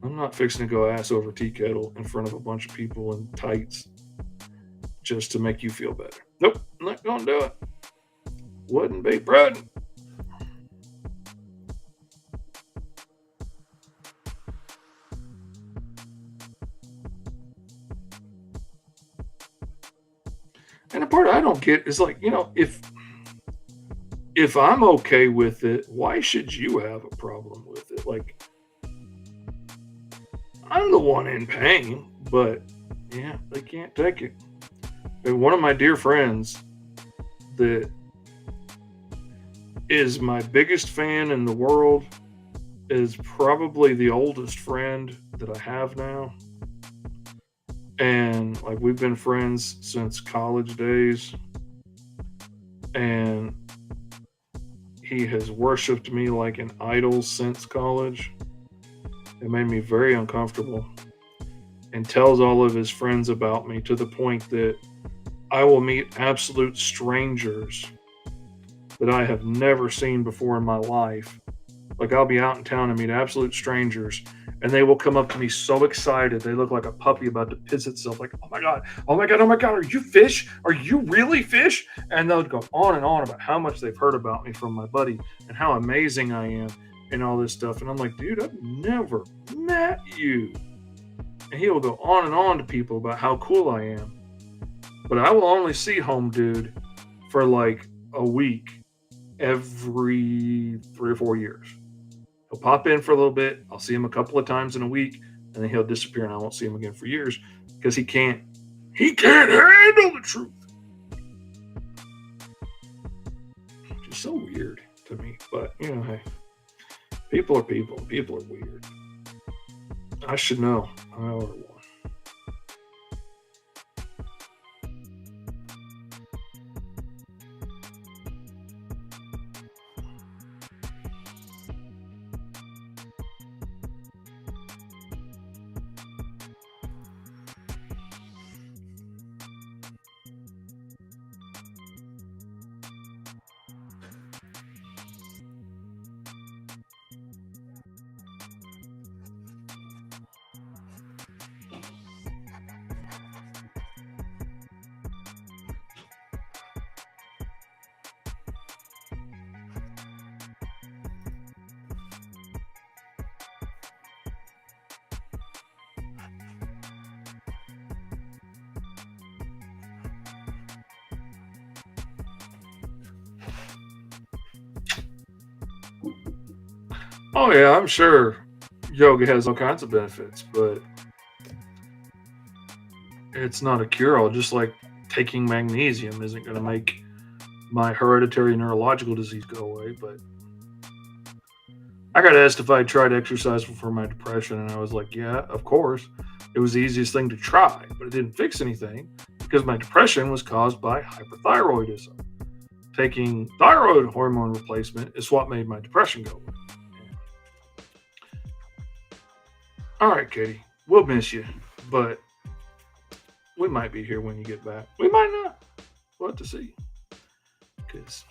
A: I'm not fixing to go ass over tea kettle in front of a bunch of people in tights just to make you feel better. Nope, I'm not going to do it. Wouldn't be prudent. And the part I don't get is like, if I'm okay with it, why should you have a problem with it? Like, I'm the one in pain, but yeah, they can't take it. And one of my dear friends that is my biggest fan in the world is probably the oldest friend that I have now. And like we've been friends since college days. And he has worshipped me like an idol since college. It made me very uncomfortable and tells all of his friends about me to the point that I will meet absolute strangers that I have never seen before in my life. Like I'll be out in town and meet absolute strangers and they will come up to me so excited. They look like a puppy about to piss itself. Like, oh my God, oh my God, oh my God, are you fish? Are you really fish? And they'll go on and on about how much they've heard about me from my buddy and how amazing I am and all this stuff. And I'm like, dude, I've never met you. And he will go on and on to people about how cool I am. But I will only see home dude for like a week every 3 or 4 years. He'll pop in for a little bit. I'll see him a couple of times in a week, and then he'll disappear, and I won't see him again for years because he can't handle the truth. Which is so weird to me. But hey, people are people. People are weird. I should know. I order one. Oh yeah, I'm sure yoga has all kinds of benefits, but it's not a cure-all. Just like taking magnesium isn't going to make my hereditary neurological disease go away. But I got asked if I tried exercise for my depression, and I was like, yeah, of course. It was the easiest thing to try, but it didn't fix anything because my depression was caused by hyperthyroidism. Taking thyroid hormone replacement is what made my depression go away. All right, Katie, we'll miss you, but we might be here when you get back. We might not. We'll have to see. Because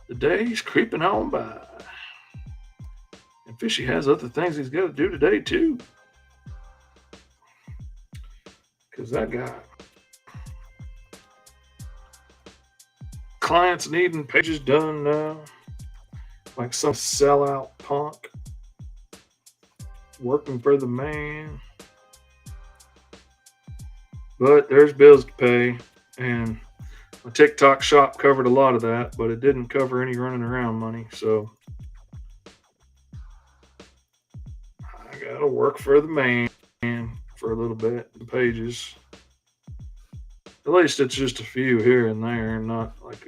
A: the day's creeping on by. And Fishy has other things he's got to do today, too. Because I got clients needing pages done now. Like some sellout punk working for the man. But there's bills to pay, and My TikTok shop covered a lot of that, but it didn't cover any running around money. So I gotta work for the man for a little bit. The pages. At least it's just a few here and there, not like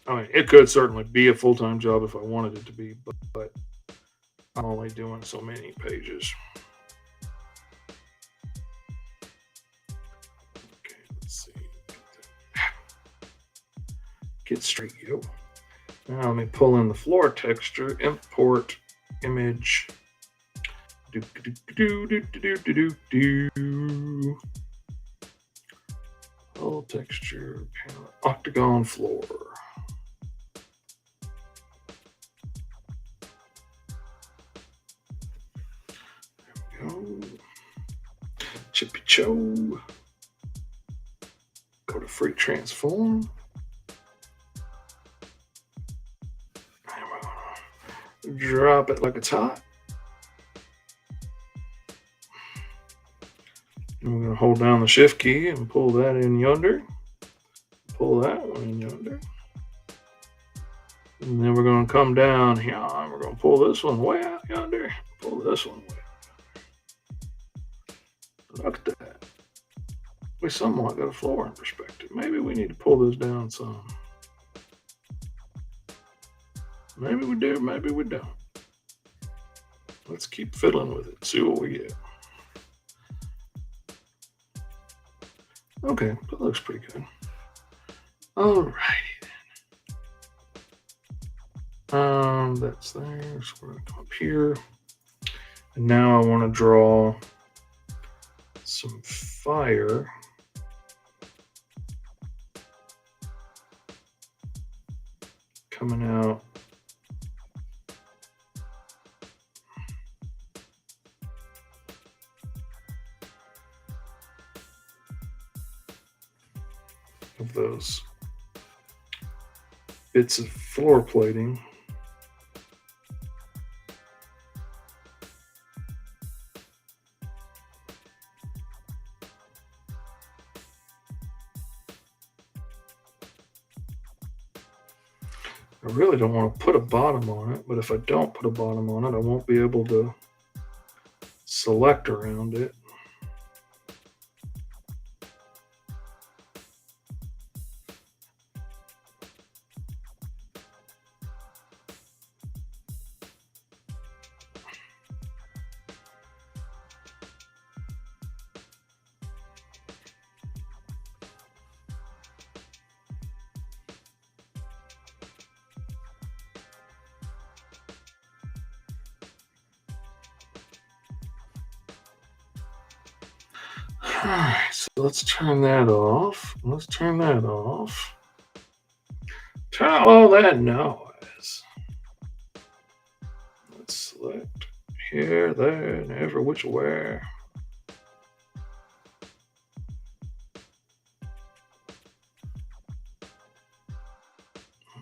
A: I mean, it could certainly be a full time job if I wanted it to be, but I'm only doing so many pages. Okay, let's see. Get straight, yo. Now let me pull in the floor texture, import image. Do do do do do do do do. Whole texture panel, octagon floor. There we go. Chippy Cho. Go to free transform. Drop it like it's hot. And we're going to hold down the shift key and pull that in yonder. Pull that one in yonder. And then we're going to come down here and we're going to pull this one way out yonder. Pull this one way out. Look at that. We somewhat got a floor in perspective. Maybe we need to pull this down some. Maybe we do, maybe we don't. Let's keep fiddling with it, see what we get. Okay, that looks pretty good. Alrighty then. That's there, so we're gonna come up here. And now I wanna draw some fire. Coming out. Of those bits of floor plating. I really don't want to put a bottom on it, but if I don't put a bottom on it, I won't be able to select around it. Alright, so let's turn that off. Let's turn that off. Turn out all that noise. Let's select here, there, and every which way.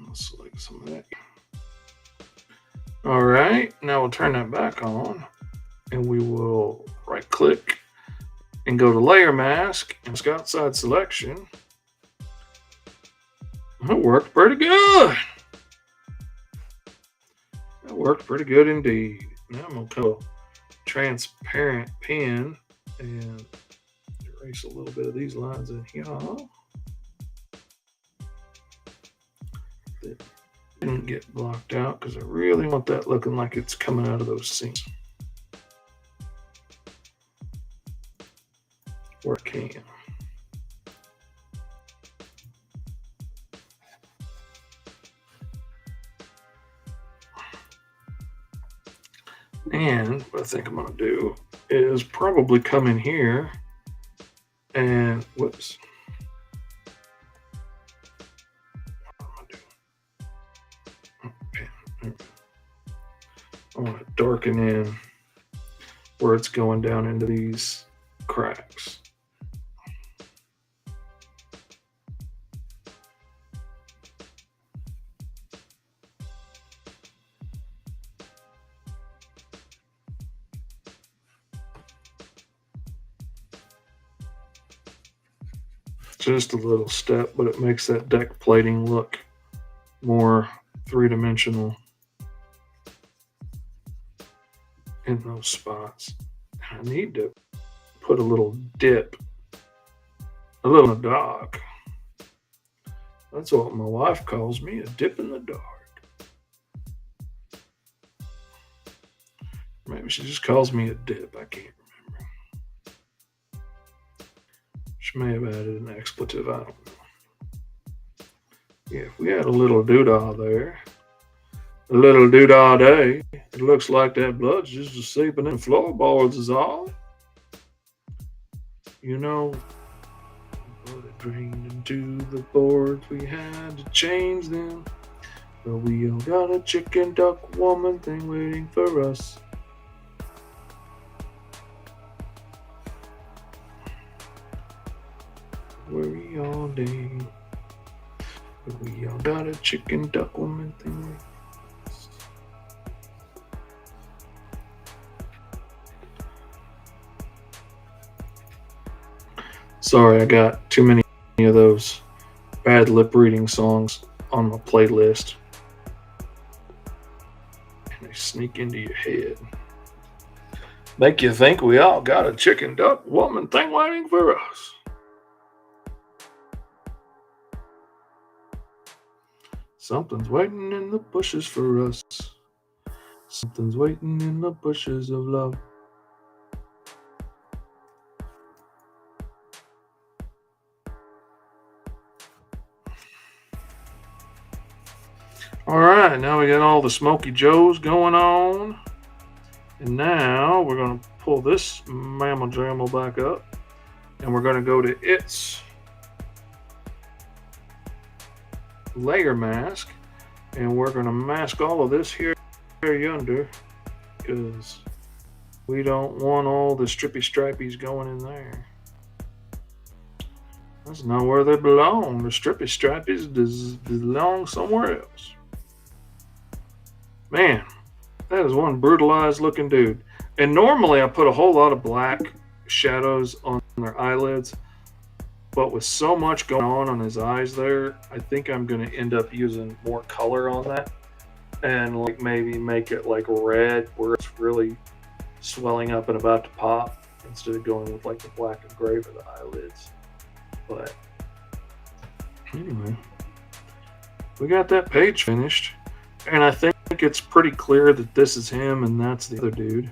A: Let's select some of that. Alright, now we'll turn that back on. And we will right click and go to layer mask and it's outside selection. That worked pretty good. That worked pretty good indeed. Now I'm going to go transparent pen and erase a little bit of these lines in here. That didn't get blocked out because I really want that looking like it's coming out of those seams. Where I can. And what I think I'm going to do is probably come in here and whoops. What am I doing? Okay. I want to darken in where it's going down into these cracks. just a little step, but it makes that deck plating look more three-dimensional in those spots. I need to put a little dip, a little in the dark. That's what my wife calls me, a dip in the dark. Maybe she just calls me a dip. I can't remember. She may have added an expletive. I don't know. Yeah, if we had a little doodah there, a little doodah day, it looks like that blood's just seeping in the floorboards is all. You know, blood it drained into the boards. We had to change them. But we all got a chicken duck woman thing waiting for us. Worry all day. But we all got a chicken duck woman thing waiting for us. Sorry, I got too many of those bad lip reading songs on my playlist. And they sneak into your head. Make you think we all got a chicken duck woman thing waiting for us. Something's waiting in the bushes for us. Something's waiting in the bushes of love. All right, now we got all the Smoky Joes going on. And now we're going to pull this mammal jammal back up. And we're going to go to its layer mask. And we're going to mask all of this here yonder. Because we don't want all the strippy stripies going in there. That's not where they belong. The strippy stripies belong somewhere else. Man, that is one brutalized looking dude. And normally I put a whole lot of black shadows on their eyelids. But with so much going on his eyes there, I think I'm going to end up using more color on that. And like maybe make it like red where it's really swelling up and about to pop. Instead of going with like the black and gray for the eyelids. But anyway, we got that page finished. And I think it's pretty clear that this is him and that's the other dude.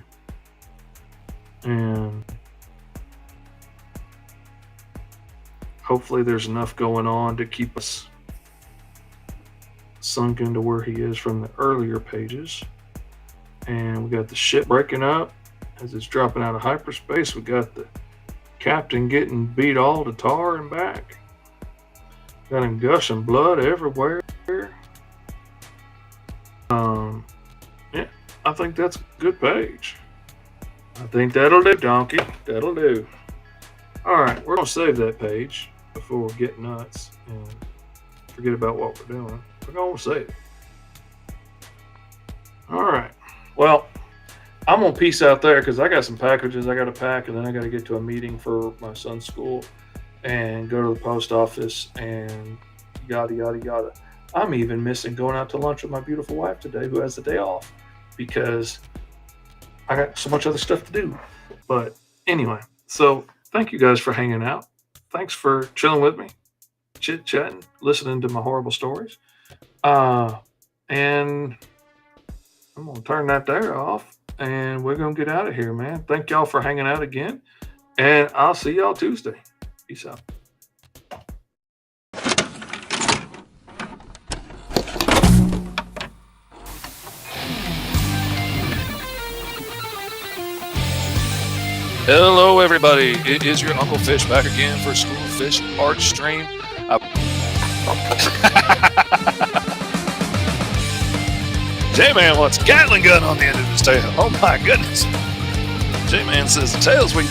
A: And hopefully there's enough going on to keep us sunk into where he is from the earlier pages. And we got the ship breaking up as it's dropping out of hyperspace. We got the captain getting beat all to tar and back. Got him gushing blood everywhere. Yeah, I think that's a good page. I think that'll do, donkey. That'll do. Alright, we're going to save that page before we get nuts and forget about what we're doing. We're going to save it. Alright. Well, I'm going to peace out there because I got some packages I got to pack and then I got to get to a meeting for my son's school and go to the post office and yada, yada, yada. I'm even missing going out to lunch with my beautiful wife today who has the day off because I got so much other stuff to do. But anyway, so thank you guys for hanging out. Thanks for chilling with me, chit-chatting, listening to my horrible stories. And I'm going to turn that there off and we're going to get out of here, man. Thank y'all for hanging out again. And I'll see y'all Tuesday. Peace out. Hello, everybody. It is your Uncle Fish back again for School Fish Art Stream. J-Man wants Gatling gun on the end of his tail. Oh, my goodness. J-Man says the tails we